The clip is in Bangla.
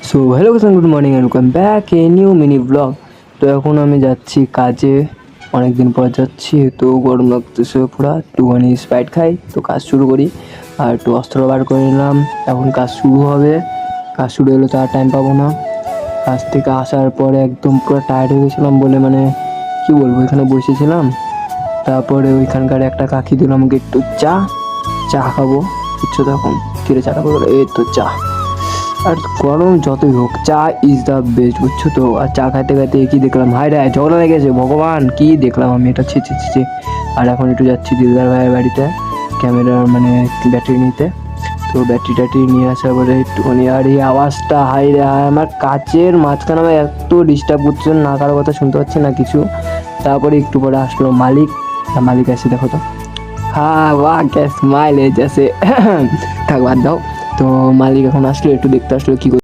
So hello Kisan, good morning and welcome back a new mini blog. তো এখন আমি যাচ্ছি কাজে, অনেকদিন পর যাচ্ছি। তো গরম লাগতেছে পুরা, একটুখানি স্প্রাইট খাই তো কাজ শুরু করি। আর একটু অস্ত্র বার করে নিলাম, এখন কাজ শুরু হবে। কাজ শুরু হলে তো আর টাইম পাবো না। কাজ থেকে আসার পরে একদম পুরো টায়ার্ড হয়ে গেছিলাম বলে মানে কি বলবো, এখানে বসেছিলাম। তারপরে ওইখানকার একটা কাকি দিল আমাকে একটু চা চা খাবো, বুঝছো? তখন কিরে চা খাবো, এই তো চা। আর গরম যতই হোক, চা ইজ দ্য বেস্ট, বুঝছো তো। আর চা খাইতে খাইতে কি দেখলাম, হায় রে ঝগড়া লেগেছে, ভগবান কি দেখলাম আমি এটা, ছি ছি ছি ছি। আর এখন একটু যাচ্ছি দিলদার ভাইয়ের বাড়িতে ক্যামেরার মানে ব্যাটারি নিতে। তো ব্যাটারি ট্যাটারি নিয়ে আসার পরে একটুখানি, আর এই আওয়াজটা হাই রে হায়, আমার কাচের মাঝখানে আমার এত ডিস্টার্ব করছে, না কারো কথা শুনতে পাচ্ছি না কিছু। তারপরে একটু পরে আসলো মালিক। মালিক এসে দেখো তো, হ্যাঁ বাহ কে স্মাইল এসে থাক বাদ দাও। তো মালিক এখন আসলো, একটু দেখতে আসলো কি